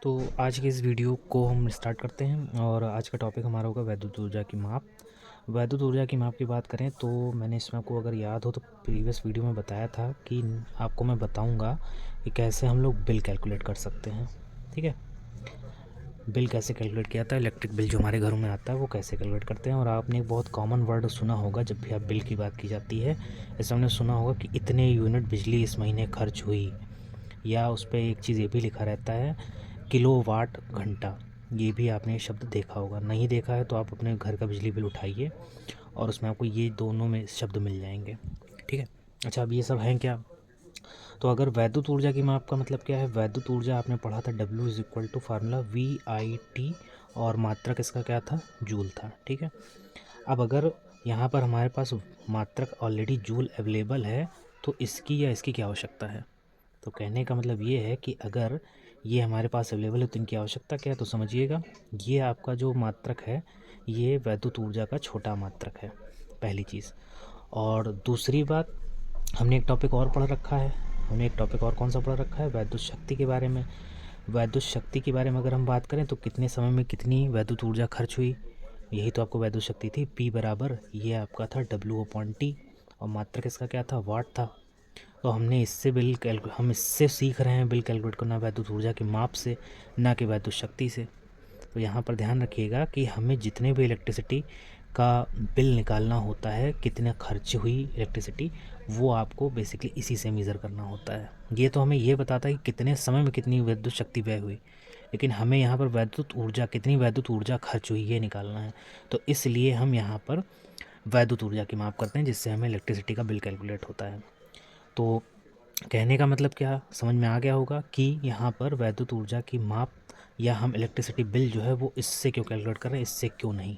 तो आज की इस वीडियो को हम स्टार्ट करते हैं और आज का टॉपिक हमारा होगा वैद्युत ऊर्जा की माप। वैद्युत ऊर्जा की माप की बात करें तो मैंने इसमें आपको अगर याद हो तो प्रीवियस वीडियो में बताया था कि आपको मैं बताऊंगा कि कैसे हम लोग बिल कैलकुलेट कर सकते हैं। ठीक है, बिल कैसे कैलकुलेट किया जाता है, इलेक्ट्रिक बिल जो हमारे घरों में आता है वो कैसे कैलकुलेट करते हैं। और आपने एक बहुत कॉमन वर्ड सुना होगा जब भी आप बिल की बात की जाती है, जैसे हमने सुना होगा कि इतने यूनिट बिजली इस महीने खर्च हुई, या उस पर एक चीज़ ये भी लिखा रहता है किलोवाट घंटा। ये भी आपने शब्द देखा होगा, नहीं देखा है तो आप अपने घर का बिजली बिल उठाइए और उसमें आपको ये दोनों में शब्द मिल जाएंगे। ठीक है, अच्छा अब ये सब हैं क्या। तो अगर वैद्युत ऊर्जा की माप का मतलब क्या है, वैद्युत ऊर्जा आपने पढ़ा था W is equal to formula VIT, और मात्रक इसका क्या था, जूल था। ठीक है, अब अगर यहाँ पर हमारे पास मात्रक ऑलरेडी जूल अवेलेबल है तो इसकी या इसकी क्या आवश्यकता है। तो कहने का मतलब ये है कि अगर ये हमारे पास अवेलेबल है तो इनकी आवश्यकता क्या है। तो समझिएगा, ये आपका जो मात्रक है ये वैद्युत ऊर्जा का छोटा मात्रक है, पहली चीज़। और दूसरी बात, हमने एक टॉपिक और पढ़ रखा है, हमने एक टॉपिक और कौन सा पढ़ रखा है, वैद्युत शक्ति के बारे में। वैद्युत शक्ति के बारे में अगर हम बात करें तो कितने समय में कितनी वैद्युत ऊर्जा खर्च हुई, यही तो आपको वैद्युत शक्ति थी। P बराबर ये आपका था W/T, और मात्रक इसका क्या था, वाट था। तो हमने इससे हम इससे सीख रहे हैं बिल कैलकुलेट करना वैद्युत ऊर्जा की माप से, ना कि वैद्युत शक्ति से। तो यहाँ पर ध्यान रखिएगा कि हमें जितने भी इलेक्ट्रिसिटी का बिल निकालना होता है, कितने खर्च हुई इलेक्ट्रिसिटी, वो आपको बेसिकली इसी से मेज़र करना होता है। ये तो हमें ये बताता है कि कितने समय में कितनी विद्युत शक्ति व्यय हुई, लेकिन हमें यहाँ पर वैद्युत ऊर्जा, कितनी वैद्युत ऊर्जा खर्च हुई, ये निकालना है। तो इसलिए हम यहाँ पर वैद्युत ऊर्जा की माप करते हैं, जिससे हमें इलेक्ट्रिसिटी का बिल कैलकुलेट होता है। तो कहने का मतलब क्या समझ में आ गया होगा कि यहाँ पर वैद्युत ऊर्जा की माप या हम इलेक्ट्रिसिटी बिल जो है वो इससे क्यों कैलकुलेट कर रहे हैं, इससे क्यों नहीं।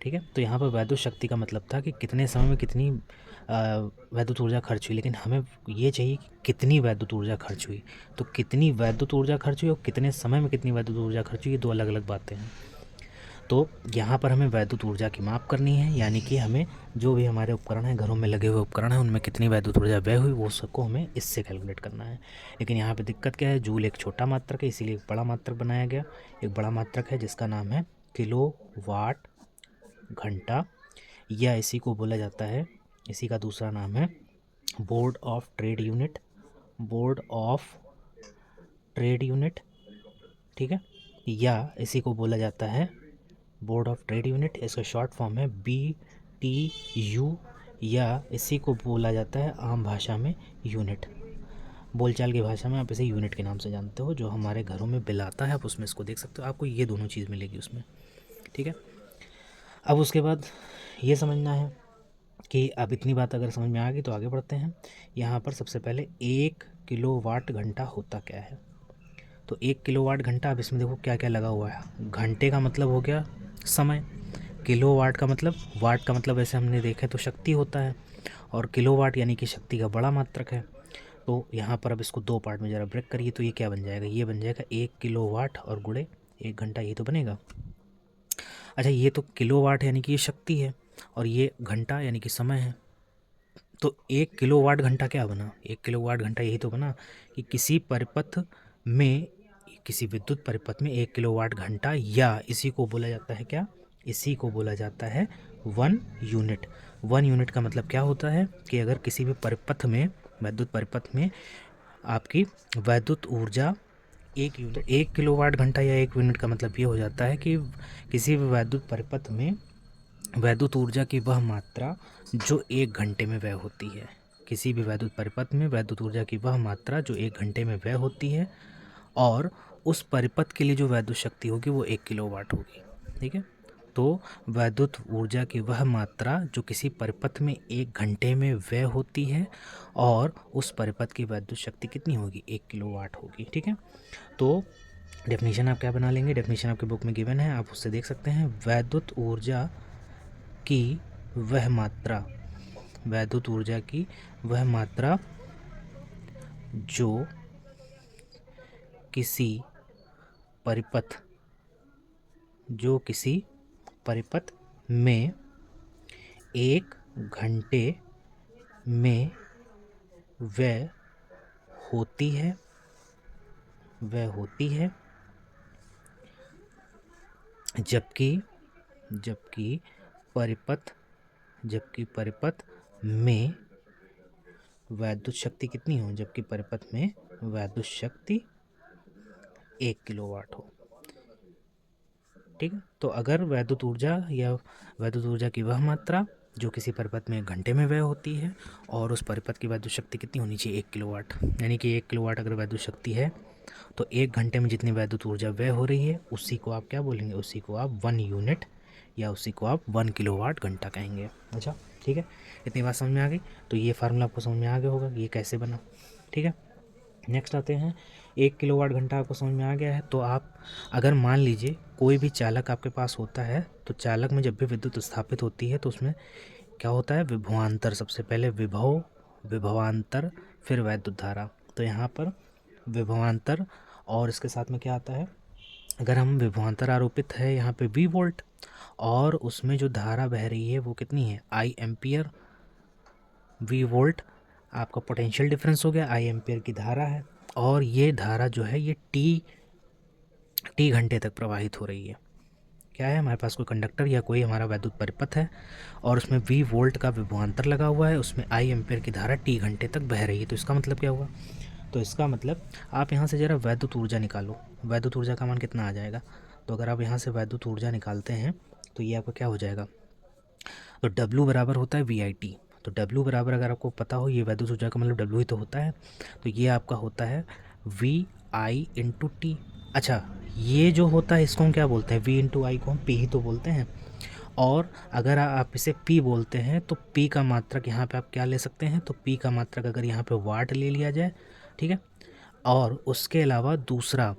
ठीक है, तो यहाँ पर वैद्युत शक्ति का मतलब था कि कितने समय में कितनी वैद्युत ऊर्जा खर्च हुई, लेकिन हमें ये चाहिए कि कितनी वैद्युत ऊर्जा खर्च हुई। तो कितनी वैद्युत ऊर्जा खर्च हुई और कितने समय में कितनी वैद्युत ऊर्जा खर्च हुई, ये दो अलग अलग बातें हैं। तो यहाँ पर हमें वैद्युत ऊर्जा की माप करनी है, यानी कि हमें जो भी हमारे उपकरण हैं, घरों में लगे हुए उपकरण हैं, उनमें कितनी वैद्युत ऊर्जा व्यय हुई वो सबको हमें इससे कैलकुलेट करना है। लेकिन यहाँ पे दिक्कत क्या है, जूल एक छोटा मात्रक है, इसीलिए एक बड़ा मात्रक बनाया गया। एक बड़ा मात्रक है जिसका नाम है किलोवाट घंटा, या इसी को बोला जाता है, इसी का दूसरा नाम है board of trade unit, board of trade unit. ठीक है, या इसी को बोला जाता है बोर्ड ऑफ ट्रेड यूनिट, इसका शॉर्ट फॉर्म है BTU, या इसी को बोला जाता है आम भाषा में यूनिट। बोलचाल की भाषा में आप इसे यूनिट के नाम से जानते हो। जो हमारे घरों में बिल आता है आप उसमें इसको देख सकते हो, आपको ये दोनों चीज़ मिलेगी उसमें। ठीक है, अब उसके बाद ये समझना है कि अब इतनी बात अगर समझ में आ गई तो आगे बढ़ते हैं। यहाँ पर सबसे पहले 1 किलोवाट घंटा होता क्या है। तो 1 किलोवाट घंटा, अब इसमें देखो क्या क्या लगा हुआ है। घंटे का मतलब हो गया समय, किलोवाट का मतलब, वाट का मतलब वैसे हमने देखा तो शक्ति होता है, और किलोवाट यानी कि शक्ति का बड़ा मात्रक है। तो यहाँ पर अब इसको दो पार्ट में ज़रा ब्रेक करिए तो ये क्या बन जाएगा, ये बन जाएगा 1 किलोवाट और गुणे 1 घंटा, ये तो बनेगा। अच्छा, ये तो किलोवाट यानी कि ये शक्ति है, और ये घंटा यानी कि समय है। तो 1 किलोवाट घंटा क्या बना, 1 किलोवाट घंटा यही तो बना कि किसी परिपथ में, किसी विद्युत परिपथ में 1 किलोवाट घंटा, या इसी को बोला जाता है क्या, इसी को बोला जाता है 1 यूनिट। 1 यूनिट का मतलब क्या होता है कि अगर किसी भी परिपथ में, विद्युत परिपथ में आपकी वैद्युत ऊर्जा 1 यूनिट, तो 1 किलोवाट घंटा या 1 यूनिट का मतलब ये हो जाता है कि किसी भी वैद्युत परिपथ में वैद्युत ऊर्जा की वह मात्रा जो 1 घंटे में व्यय होती है। किसी भी वैद्युत परिपथ में वैद्युत ऊर्जा की वह मात्रा जो 1 घंटे में व्यय होती है, और उस परिपथ के लिए जो वैद्युत शक्ति होगी वो 1 किलोवाट होगी। ठीक है, तो वैद्युत ऊर्जा की वह मात्रा जो किसी परिपथ में 1 घंटे में व्यय होती है, और उस परिपथ की वैद्युत शक्ति कितनी होगी, 1 किलोवाट होगी। ठीक है, तो डेफिनेशन आप क्या बना लेंगे, डेफिनेशन आपके बुक में गिवन है, आप उससे देख सकते हैं। वैद्युत ऊर्जा की वह मात्रा, वैद्युत ऊर्जा की वह मात्रा जो किसी परिपथ, जो किसी परिपथ में 1 घंटे में व्यय होती है, वह होती है, जबकि जबकि परिपथ में वैद्युत शक्ति कितनी हो, जबकि परिपथ में वैद्युत शक्ति 1 किलोवाट हो। ठीक है, तो अगर वैद्युत ऊर्जा की वह मात्रा जो किसी परिपथ में घंटे में व्यय होती है और उस परिपथ की वैद्युत शक्ति कितनी होनी चाहिए, 1 किलोवाट। यानी कि 1 किलोवाट अगर वैद्युत शक्ति है तो 1 घंटे में जितनी वैद्युत ऊर्जा व्यय हो रही है उसी को आप क्या बोलेंगे, उसी को आप 1 यूनिट या उसी को आप 1 किलोवाट घंटा कहेंगे। अच्छा ठीक है, इतनी बात समझ में आ गई। तो ये फार्मूला आपको समझ में आ गया होगा कि ये कैसे बना। ठीक है, नेक्स्ट आते हैं, 1 किलोवाट घंटा आपको समझ में आ गया है। तो आप अगर मान लीजिए कोई भी चालक आपके पास होता है तो चालक में जब भी विद्युत स्थापित होती है तो उसमें क्या होता है, विभवांतर। सबसे पहले विभवांतर, फिर वैद्युत धारा। तो यहाँ पर विभवांतर और इसके साथ में क्या आता है, अगर हम विभवांतर आरोपित है यहाँ पे V वोल्ट और उसमें जो धारा बह रही है वो कितनी है, I एम्पियर। V वोल्ट आपका पोटेंशियल डिफरेंस हो गया, I एम्पियर की धारा है और ये धारा जो है ये T घंटे तक प्रवाहित हो रही है। क्या है, हमारे पास कोई कंडक्टर या कोई हमारा वैद्युत परिपथ है और उसमें V वोल्ट का विभवांतर लगा हुआ है, उसमें I एम्पियर की धारा T घंटे तक बह रही है। तो इसका मतलब क्या हुआ, तो इसका मतलब आप यहाँ से ज़रा वैद्युत ऊर्जा निकालो, वैद्युत ऊर्जा का मान कितना आ जाएगा। तो अगर आप यहाँ से वैद्युत ऊर्जा निकालते हैं तो ये आपका क्या हो जाएगा, तो W बराबर होता है VIT। तो W बराबर अगर आपको पता हो ये वैद्युत ऊर्जा का मतलब W ही तो होता है, तो ये आपका होता है VI इंटू T। अच्छा, ये जो होता है इसको हम क्या बोलते हैं, V इंटू आई को हम P ही तो बोलते हैं। और अगर आप इसे P बोलते हैं तो P का मात्रक यहाँ पे आप क्या ले सकते हैं, तो P का मात्रक अगर यहाँ पे वाट ले लिया जाए, ठीक है, और उसके अलावा दूसरा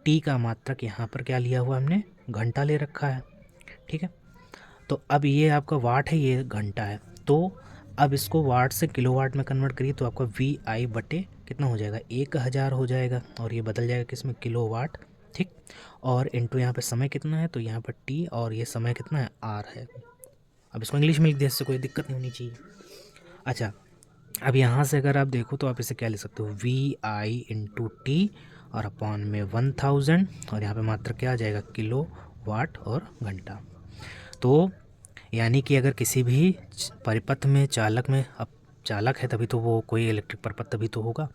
T का मात्रक यहाँ पर क्या लिया हुआ हमने, घंटा ले रखा है। ठीक है, तो अब ये आपका वाट है, ये घंटा है। तो अब इसको वाट से किलोवाट में कन्वर्ट करिए तो आपका VI बटे कितना हो जाएगा, 1000 हो जाएगा और ये बदल जाएगा किसमें, किलोवाट। ठीक, और इनटू यहाँ पे समय कितना है, तो यहाँ पर T और ये समय कितना है, R है। अब इसको इंग्लिश में लिख दिया, इससे कोई दिक्कत नहीं होनी चाहिए। अच्छा, अब यहाँ से अगर आप देखो तो आप इसे क्या ले सकते हो, VI इंटू T और अपॉन में 1000 और यहाँ पे मात्र क्या आ जाएगा, किलो वाट और घंटा। तो यानी कि अगर किसी भी परिपथ में चालक में, अब चालक है तभी तो वो कोई इलेक्ट्रिक परिपथ तभी तो होगा,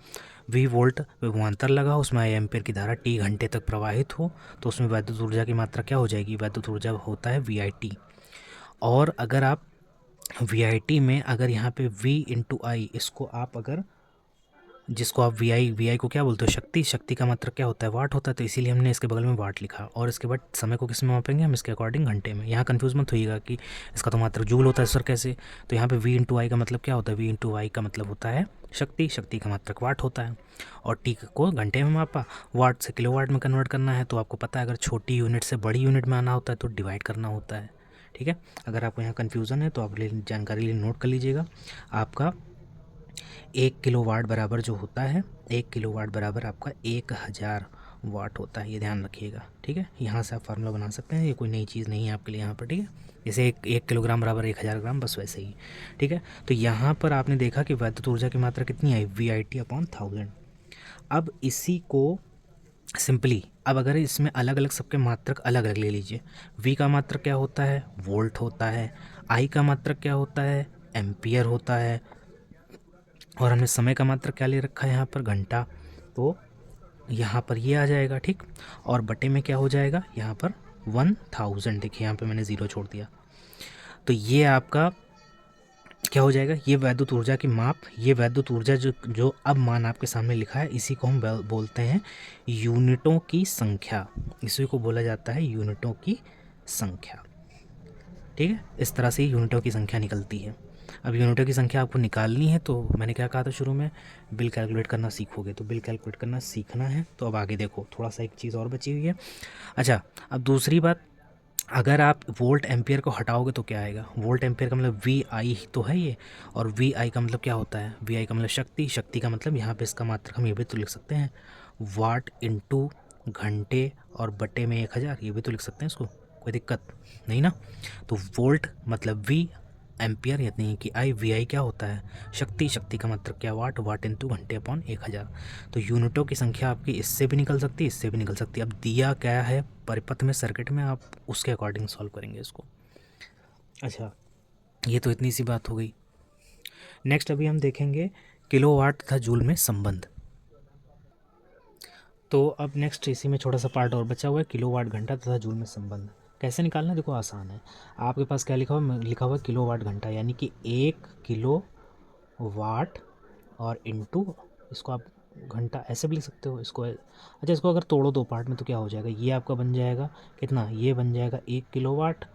V वोल्ट विभवांतर लगा, उसमें I एम्पियर की धारा T घंटे तक प्रवाहित हो, तो उसमें वैद्युत ऊर्जा की मात्रा क्या हो जाएगी, वैद्युत ऊर्जा होता है VIT। और अगर आप VIT में अगर यहाँ पे V इंटू आई, इसको आप अगर, जिसको आप VI को क्या बोलते हो, शक्ति का मात्रक क्या होता है, वाट होता है, तो इसीलिए हमने इसके बगल में वाट लिखा। और इसके बाद समय को किस में मापेंगे हम, इसके अकॉर्डिंग घंटे में। यहाँ कंफ्यूज मत होइएगा कि इसका तो मात्रक जूल होता है सर कैसे, तो यहाँ पे V इंटू आई का मतलब क्या होता है, V इंटू आई का मतलब होता है शक्ति का मात्रक वाट होता है। और T को घंटे में मापा, वाट से किलोवाट में कन्वर्ट करना है, तो आपको पता है अगर छोटी यूनिट से बड़ी यूनिट में आना होता है तो डिवाइड करना होता है। ठीक है, अगर आपको यहाँ कन्फ्यूज़न है तो आप जानकारी लिए नोट कर लीजिएगा। आपका 1 किलोवाट बराबर जो होता है, 1 किलोवाट बराबर आपका 1000 वाट होता है, ये ध्यान रखिएगा। ठीक है, यहाँ से आप फार्मूला बना सकते हैं, ये कोई नई चीज़ नहीं है आपके लिए यहाँ पर। ठीक है, जैसे एक किलोग्राम बराबर 1000 ग्राम, बस वैसे ही। ठीक है, तो यहाँ पर आपने देखा कि वैद्युत ऊर्जा की मात्रा कितनी आई, VIT अपॉन 1000। अब इसी को सिंपली, अब अगर इसमें अलग अलग सबके मात्रक अलग अलग ले लीजिए। V का मात्रक क्या होता है, वोल्ट होता है। I का मात्रक क्या होता है, एम्पियर होता है। और हमने समय का मात्रक क्या ले रखा है यहाँ पर, घंटा। तो यहाँ पर ये आ जाएगा। ठीक, और बटे में क्या हो जाएगा, यहाँ पर 1000। देखिए यहाँ पे मैंने ज़ीरो छोड़ दिया, तो ये आपका क्या हो जाएगा, ये वैद्युत ऊर्जा की माप, ये वैद्युत ऊर्जा जो अब मान आपके सामने लिखा है, इसी को हम बोलते हैं यूनिटों की संख्या। इसी को बोला जाता है यूनिटों की संख्या। ठीक है, इस तरह से यूनिटों की संख्या निकलती है। अब यूनिटों की संख्या आपको निकालनी है, तो मैंने क्या कहा था शुरू में, बिल कैलकुलेट करना सीखोगे, तो बिल कैलकुलेट करना सीखना है। तो अब आगे देखो, थोड़ा सा एक चीज़ और बची हुई है। अच्छा, अब दूसरी बात, अगर आप वोल्ट एम्पियर को हटाओगे तो क्या आएगा, वोल्ट एम्पियर का मतलब VI तो है ये, और VI का मतलब क्या होता है, VI का मतलब शक्ति का मतलब यहाँ पे इसका मात्रक हम ये भी तो लिख सकते हैं, वाट इंटू घंटे और बटे में 1000, ये भी तो लिख सकते हैं इसको, कोई दिक्कत नहीं ना। तो वोल्ट मतलब V, एम्पियर, यानी कि आई वी आई क्या होता है, शक्ति, शक्ति का मतलब क्या, वाट, वाट इंटू घंटे अपॉन 1000। तो यूनिटों की संख्या आपकी इससे भी निकल सकती है, इससे भी निकल सकती है। अब दिया क्या है परिपथ में, सर्किट में, आप उसके अकॉर्डिंग सॉल्व करेंगे इसको। अच्छा, ये तो इतनी सी बात हो गई। नेक्स्ट अभी हम देखेंगे किलोवाट तथा जूल में संबंध। तो अब नेक्स्ट इसी में छोटा सा पार्ट और बचा हुआ है, किलोवाट घंटा तथा जूल में संबंध कैसे निकालना है। देखो आसान है, आपके पास क्या लिखा हुआ है, लिखा हुआ है किलोवाट घंटा, यानी कि 1 किलो वाट और इनटू इसको आप घंटा ऐसे भी लिख सकते हो इसको। अच्छा, इसको अगर तोड़ो दो पार्ट में तो क्या हो जाएगा, ये आपका बन जाएगा कितना, ये बन जाएगा 1 किलोवाट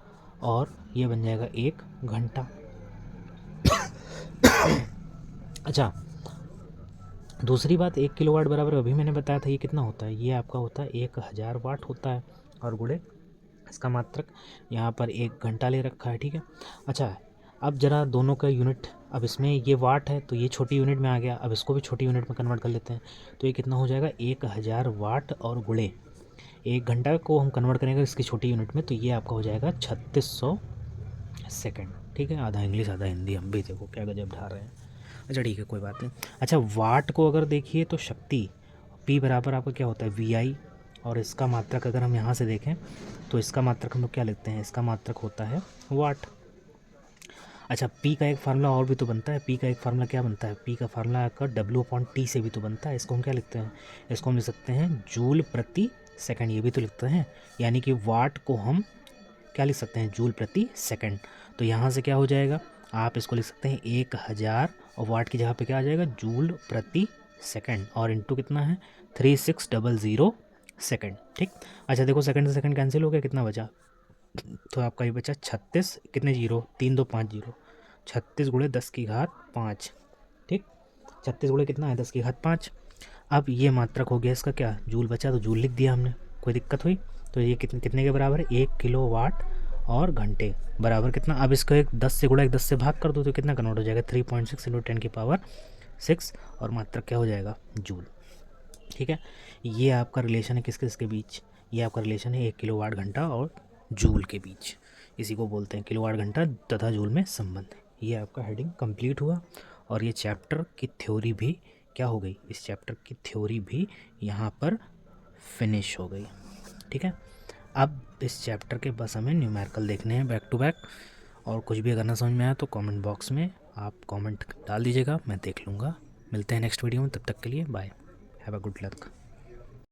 और ये बन जाएगा 1 घंटा। अच्छा, दूसरी बात, 1 किलोवाट बराबर अभी मैंने बताया था ये कितना होता है, ये आपका होता है 1000 वाट होता है, और गुणे इसका मात्रक यहाँ पर 1 घंटा ले रखा है, ठीक है। अच्छा, अब जरा दोनों का यूनिट, अब इसमें ये वाट है तो ये छोटी यूनिट में आ गया, अब इसको भी छोटी यूनिट में कन्वर्ट कर लेते हैं। तो ये कितना हो जाएगा, 1000 वाट और गुणे 1 घंटा को हम कन्वर्ट करेंगे इसकी छोटी यूनिट में, तो ये आपका हो जाएगा 3600 सेकेंड, ठीक है। आधा इंग्लिश आधा हिंदी, हम भी देखो क्या गजब ढा रहे हैं। अच्छा ठीक है, कोई बात नहीं। अच्छा, वाट को अगर देखिए तो शक्ति P बराबर आपका क्या होता है, VI, और इसका मात्रक अगर हम यहाँ से देखें तो इसका मात्रक हम लोग क्या लेते हैं, इसका मात्रक होता है वाट। अच्छा, P का एक फार्मूला और भी तो बनता है, P का एक फार्मूला क्या बनता है, P का फार्मूला आपका W/T से भी तो बनता है। इसको हम क्या लिखते हैं, इसको हम लिख सकते हैं जूल प्रति सेकंड, ये भी तो लिखते हैं, यानी कि वाट को हम क्या लिख सकते हैं, जूल प्रति सेकंड। तो यहाँ से क्या हो जाएगा, आप इसको लिख सकते हैं 1000 और वाट की जगह पे क्या आ जाएगा, जूल प्रति सेकंड, और इनटू कितना है 3600 सेकंड, ठीक। अच्छा देखो, सेकंड से सेकंड कैंसिल हो गया, कितना बचा, तो आपका ये बचा 36, कितने जीरो, 3 2 5 जीरो, 36 गुणे 10 की घात 5, ठीक। 36 गुणे कितना है, 10 की घात 5। अब ये मात्रक हो गया इसका क्या, जूल बचा तो जूल लिख दिया हमने, कोई दिक्कत हुई। तो ये कितने के बराबर है, 1 किलो वाट और घंटे बराबर कितना, अब इसको एक 10 से गुणा, एक 10 से भाग कर दो तो कितना कन्वर्ट हो जाएगा, 3.6 इंटू 10 की पावर 6, और मात्रक क्या हो जाएगा, जूल, ठीक है। ये आपका रिलेशन है किसके किसके बीच, ये आपका रिलेशन है 1 किलो वाट घंटा और जूल के बीच, इसी को बोलते हैं किलो वाट घंटा तथा जूल में संबंध। ये आपका हेडिंग कंप्लीट हुआ, और ये चैप्टर की थ्योरी भी क्या हो गई, इस चैप्टर की थ्योरी भी यहाँ पर फिनिश हो गई, ठीक है। अब इस चैप्टर के बस हमें न्यूमेरिकल देखने हैं बैक टू बैक, और कुछ भी अगर ना समझ में आया तो कमेंट बॉक्स में आप कमेंट डाल दीजिएगा, मैं देख लूँगा। मिलते हैं नेक्स्ट वीडियो में, तब तक के लिए bye, have a good luck.